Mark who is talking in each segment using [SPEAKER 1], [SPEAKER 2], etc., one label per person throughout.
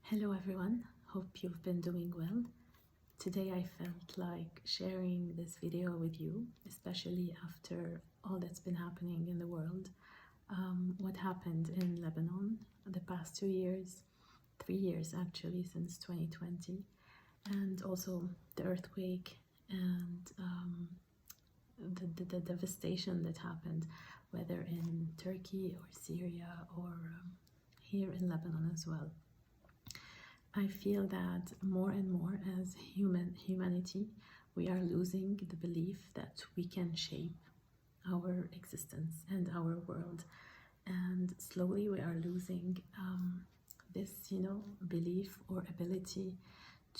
[SPEAKER 1] Hello everyone, hope you've been doing well. Today I felt like sharing this video with you, especially after all that's been happening in the world. What happened in Lebanon the past 2 years, 3 years actually, since 2020, and also the earthquake and the devastation that happened, whether in Turkey or Syria or here in Lebanon as well. I feel that more and more as humanity, we are losing the belief that we can shape our existence and our world. And slowly we are losing this, belief or ability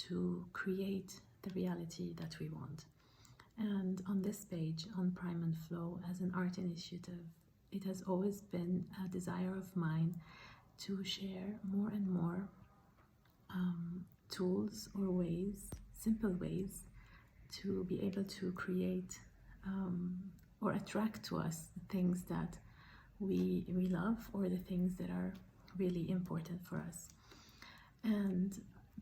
[SPEAKER 1] to create the reality that we want. And on this page, on Prime and Flow, as an art initiative, it has always been a desire of mine to share more and more tools or ways, simple ways, to be able to create or attract to us the things that we love, or the things that are really important for us. And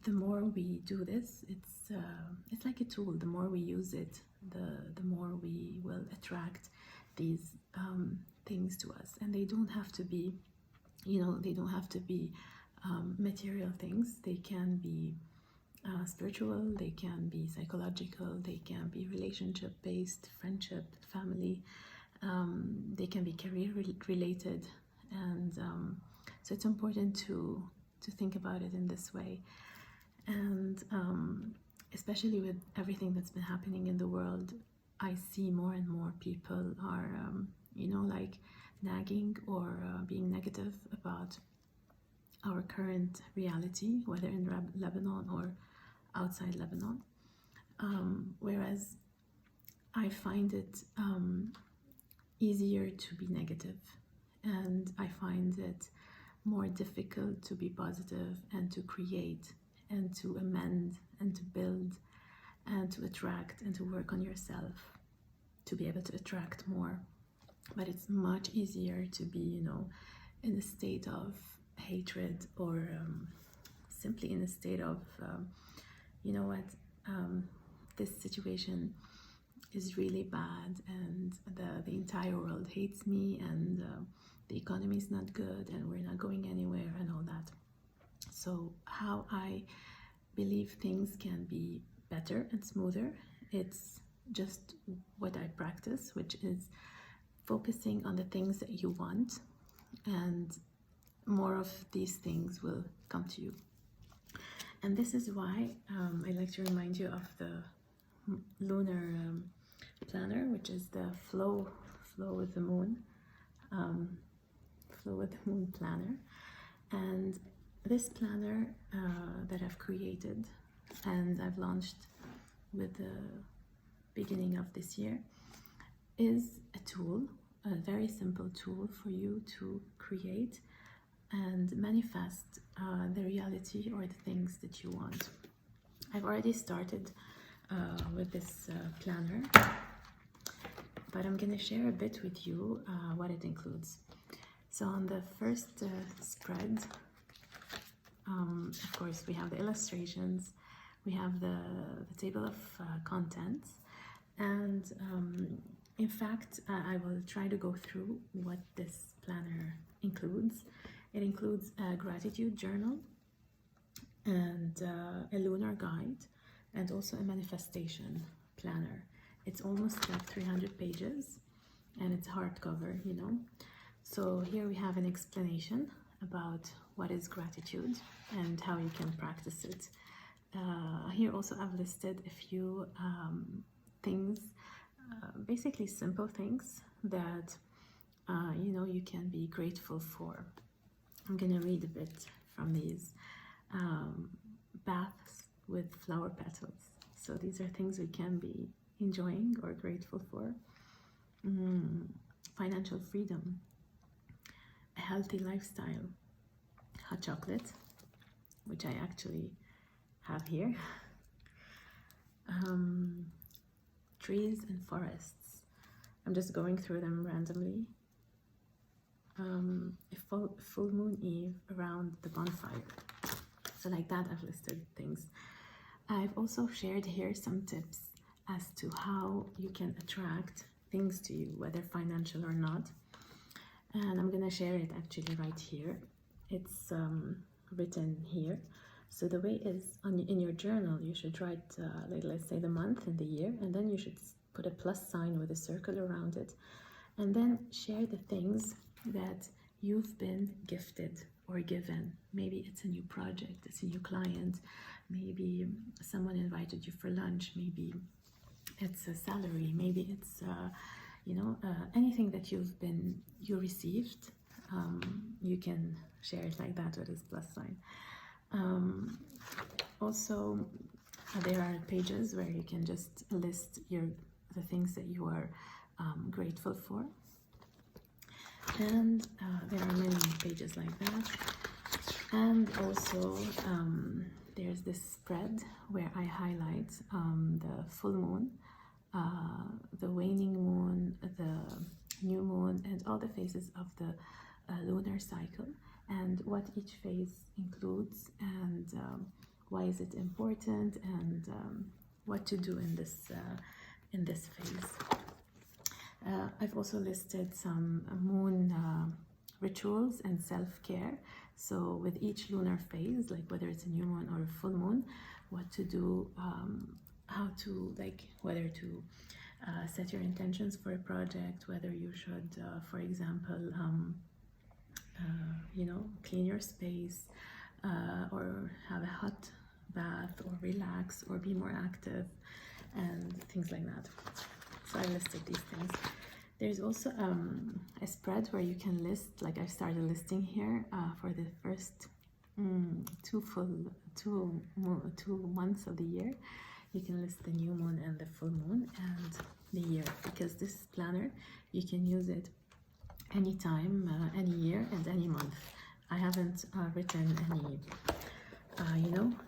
[SPEAKER 1] the more we do this, it's like a tool. The more we use it, the more we will attract these things to us. And they don't have to be, material things. They can be spiritual, they can be psychological, they can be relationship based, friendship, family, they can be career related. And so it's important to think about it in this way. And especially with everything that's been happening in the world, I see more and more people are like nagging or being negative about our current reality, whether in Lebanon or outside Lebanon, whereas I find it easier to be negative, and I find it more difficult to be positive and to create and to amend and to build and to attract and to work on yourself to be able to attract more. But it's much easier to be, in a state of hatred, or simply in a state of this situation is really bad, and the entire world hates me, and the economy is not good, and we're not going anywhere, and all that. So how I believe things can be better and smoother, it's just what I practice, which is focusing on the things that you want, and more of these things will come to you. And this is why I like to remind you of the Lunar planner, which is the flow with the moon, flow with the moon planner. And this planner that I've created and I've launched with the beginning of this year is a tool, a very simple tool for you to create and manifest the reality or the things that you want. I've already started with this planner, but I'm going to share a bit with you what it includes. So on the first spread, of course, we have the illustrations, we have the table of contents, and in fact, I will try to go through what this planner includes. It includes a gratitude journal and a lunar guide, and also a manifestation planner. It's almost like 300 pages, and it's hardcover, So here we have an explanation about what is gratitude and how you can practice it. Here also I've listed a few things, basically simple things that you can be grateful for. I'm gonna read a bit from these. Baths with flower petals. So these are things we can be enjoying or grateful for. Financial freedom, a healthy lifestyle, hot chocolate, which I actually have here. Trees and forests. I'm just going through them randomly. A full moon eve around the bonfire. So like that, I've listed things. I've also shared here some tips as to how you can attract things to you, whether financial or not. And I'm gonna share it actually right here. It's written here. So the way is, in your journal, you should write, like, let's say the month and the year, and then you should put a plus sign with a circle around it, and then share the things that you've been gifted or given. Maybe it's a new project, it's a new client, maybe someone invited you for lunch, maybe it's a salary, maybe it's anything that you received. You can share it like that with this plus sign. Also, there are pages where you can just list the things that you are grateful for, and there are many pages like that. And also there's this spread where I highlight the full moon, the waning moon, the new moon, and all the phases of the lunar cycle, and what each phase includes, and why is it important, and what to do in this phase. I've also listed some moon rituals and self-care. So with each lunar phase, like whether it's a new moon or a full moon, what to do, how to, like, whether to set your intentions for a project, whether you should, for example, clean your space, or have a hot bath, or relax, or be more active, and things like that. So I listed these things. There's also a spread where you can list, like I started listing here, for the first 2 months of the year. You can list the new moon and the full moon and the year, because this planner, you can use it anytime, any year and any month. I haven't written any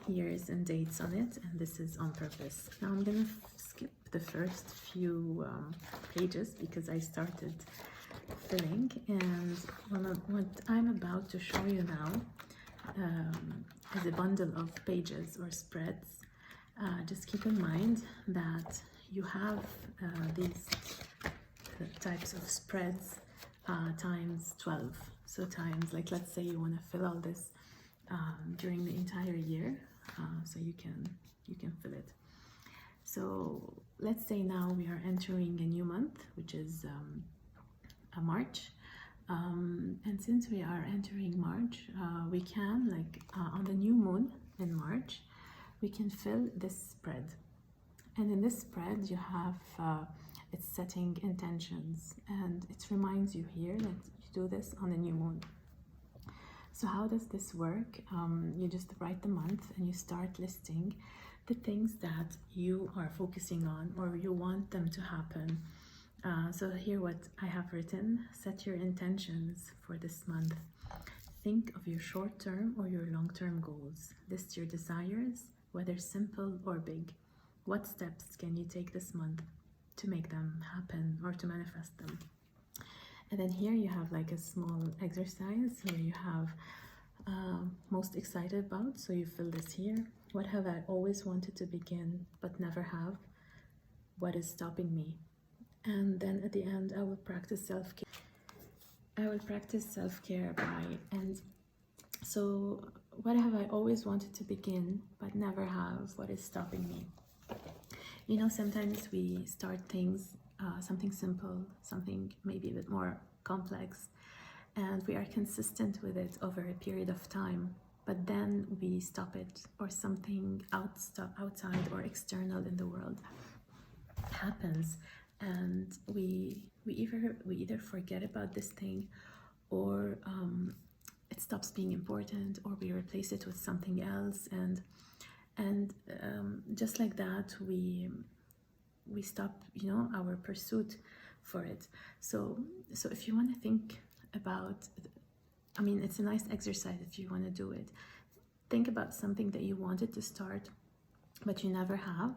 [SPEAKER 1] years and dates on it, and this is on purpose. Now I'm gonna skip the first few pages because I started filling, and what I'm about to show you now is a bundle of pages or spreads. Just keep in mind that you have these types of spreads times 12. So times, like, let's say you want to fill all this during the entire year, so you can fill it. So let's say now we are entering a new month, which is March, and since we are entering March, we can, like, on the new moon in March, we can fill this spread. And in this spread you have it's setting intentions, and it reminds you here that you do this on the new moon. So how does this work? You just write the month and you start listing the things that you are focusing on or you want them to happen. So here what I have written: set your intentions for this month. Think of your short-term or your long-term goals. List your desires, whether simple or big. What steps can you take this month to make them happen or to manifest them? And then here you have like a small exercise where you have most excited about, so you fill this here. What have I always wanted to begin but never have? What is stopping me? And then at the end, I will practice self-care. And so what have I always wanted to begin but never have? What is stopping me? You know, sometimes we start things, something simple, something maybe a bit more complex, and we are consistent with it over a period of time, but then we stop it, or something outside or external in the world happens, and we either forget about this thing, or it stops being important, or we replace it with something else, and just like that we stop, you know, our pursuit for it. So if you want to think about, I mean, it's a nice exercise if you want to do it. Think about something that you wanted to start but you never have,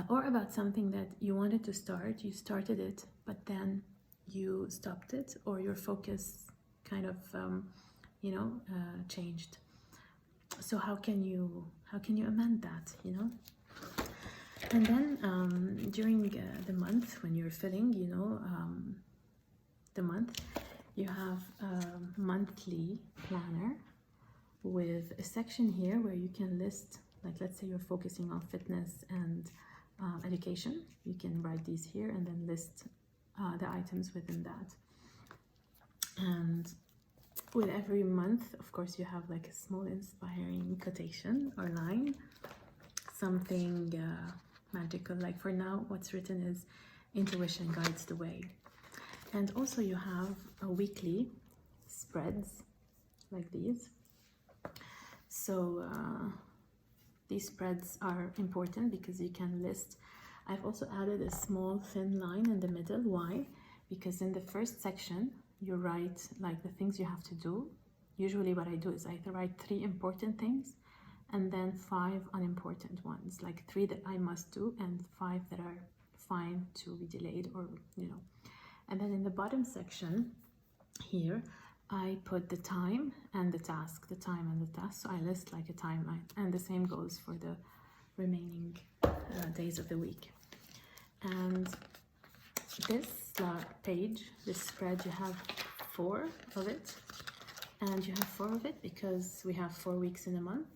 [SPEAKER 1] or about something that you wanted to start, you started it, but then you stopped it, or your focus kind of changed. So how can you amend that, you know? And then during the month, when you're filling, you know, the month, you have a monthly planner with a section here where you can list, like, let's say you're focusing on fitness and education. You can write these here and then list the items within that. And with every month, of course, you have like a small inspiring quotation or line, something magical. Like for now, what's written is intuition guides the way. And also you have a weekly spreads like these. So these spreads are important because you can list. I've also added a small thin line in the middle. Why? Because in the first section you write like the things you have to do. Usually what I do is I write 3 important things and then 5 unimportant ones, like 3 that I must do and 5 that are fine to be delayed, or you know. And then in the bottom section here I put the time and the task, the time and the task. So I list like a timeline, and the same goes for the remaining days of the week. And this page, this spread, you have 4 of it, and you have 4 of it because we have 4 weeks in a month.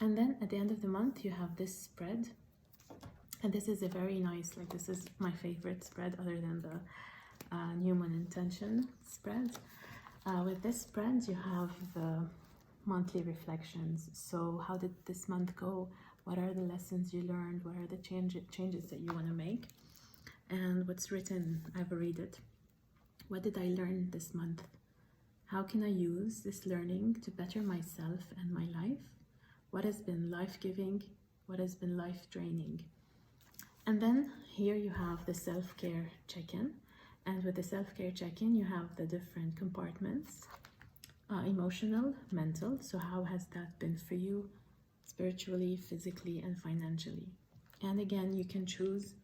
[SPEAKER 1] And then at the end of the month you have this spread, and this is a very nice, like this is my favorite spread other than the new moon intention spread. With this spread you have the monthly reflections. So how did this month go? What are the lessons you learned? What are the changes that you want to make? And what's written, I've read it. What did I learn this month? How can I use this learning to better myself and my life? What has been life-giving? What has been life-draining? And then here you have the self-care check-in. And with the self-care check-in, you have the different compartments, emotional, mental. So how has that been for you, spiritually, physically, and financially? And again, you can choose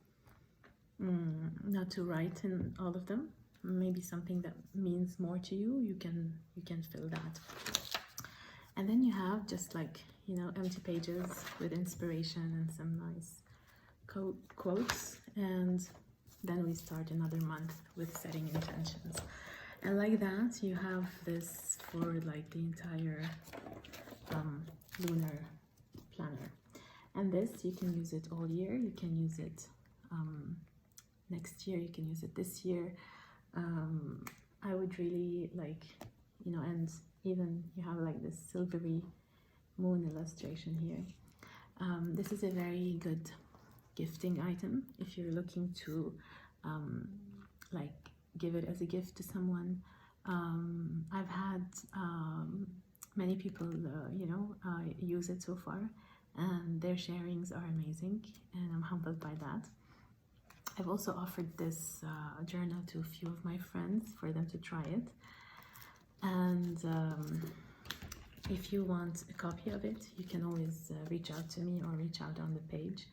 [SPEAKER 1] not to write in all of them. Maybe something that means more to you, you can fill that. And then you have just like, you know, empty pages with inspiration and some nice quotes. And then we start another month with setting intentions. And like that, you have this for like the entire lunar planner. And this, you can use it all year. You can use it next year. You can use it this year. I would really like, you know, and even you have like this silvery moon illustration here. This is a very good gifting item if you're looking to like give it as a gift to someone. I've had many people you know, use it so far, and their sharings are amazing, and I'm humbled by that. I've also offered this journal to a few of my friends for them to try it. And if you want a copy of it, you can always reach out to me or reach out on the page.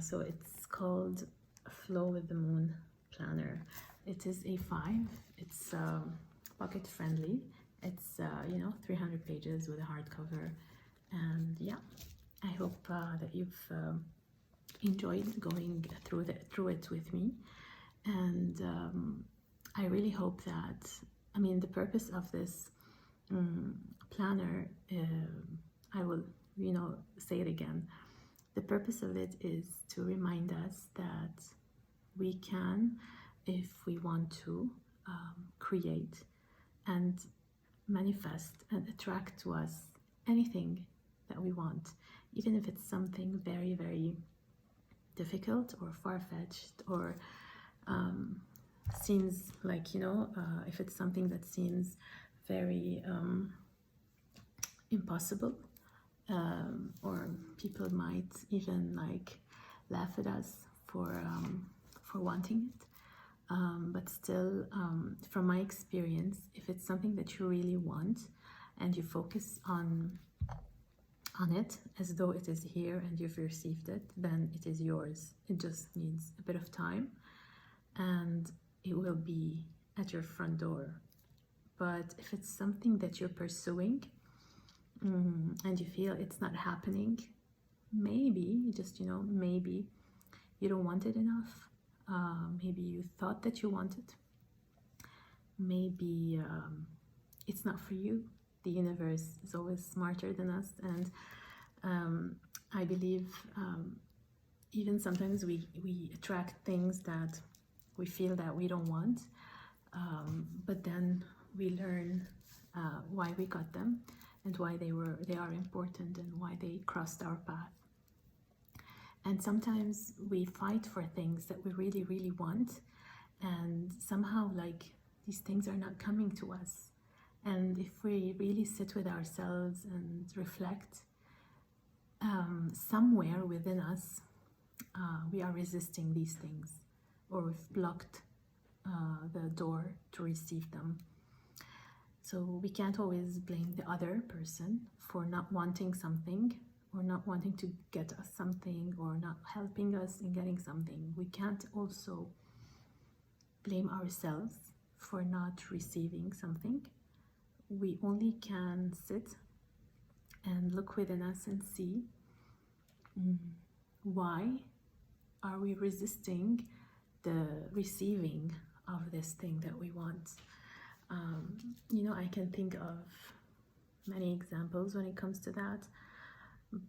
[SPEAKER 1] So it's called Flow with the Moon Planner. It is A5. It's pocket friendly. It's you know, 300 pages with a hardcover. And yeah, I hope that you've enjoyed going through it with me. And I really hope that, I mean, the purpose of this planner, I will, you know, say it again. The purpose of it is to remind us that we can, if we want to, create and manifest and attract to us anything that we want, even if it's something very, very difficult or far-fetched, or seems like, you know, if it's something that seems very impossible, or people might even like laugh at us for wanting it, but still, from my experience, if it's something that you really want and you focus on it as though it is here and you've received it, then it is yours. It just needs a bit of time and it will be at your front door. But if it's something that you're pursuing and you feel it's not happening, maybe, just, maybe you don't want it enough. Maybe you thought that you wanted. Maybe it's not for you. The universe is always smarter than us, and I believe even sometimes we attract things that we feel that we don't want, but then we learn why we got them and why they are important and why they crossed our path. And sometimes we fight for things that we really, really want, and somehow these things are not coming to us. And if we really sit with ourselves and reflect, somewhere within us, we are resisting these things, or we've blocked the door to receive them. So we can't always blame the other person for not wanting something, or not wanting to get us something, or not helping us in getting something. We can't also blame ourselves for not receiving something. We only can sit and look within us and see why are we resisting the receiving of this thing that we want. I can think of many examples when it comes to that,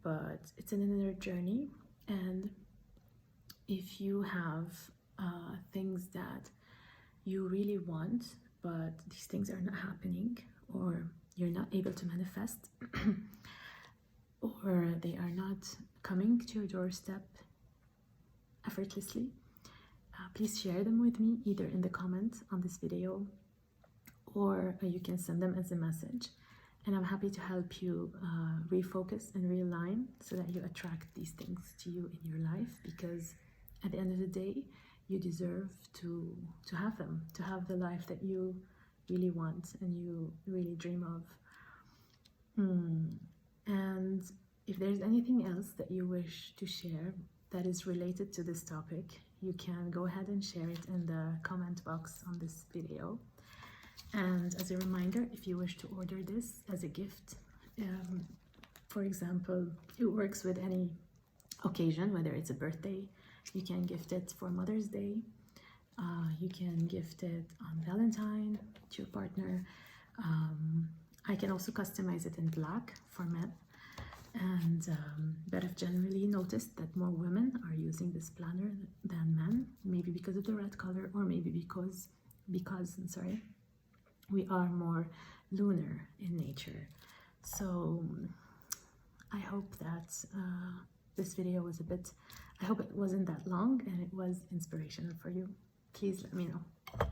[SPEAKER 1] but it's an inner journey. And if you have things that you really want, but these things are not happening, or you're not able to manifest, or they are not coming to your doorstep effortlessly, please share them with me, either in the comments on this video, or you can send them as a message, and I'm happy to help you refocus and realign so that you attract these things to you in your life, because at the end of the day, you deserve to have them, to have the life that you really want and you really dream of. And if there's anything else that you wish to share that is related to this topic, you can go ahead and share it in the comment box on this video. And as a reminder, if you wish to order this as a gift, for example, it works with any occasion, whether it's a birthday, you can gift it for Mother's Day, you can gift it on Valentine to your partner. I can also customize it in black for men. And but I've generally noticed that more women are using this planner than men, maybe because of the red color, or maybe because we are more lunar in nature. So I hope that this video was I hope it wasn't that long and it was inspirational for you. Please let me know.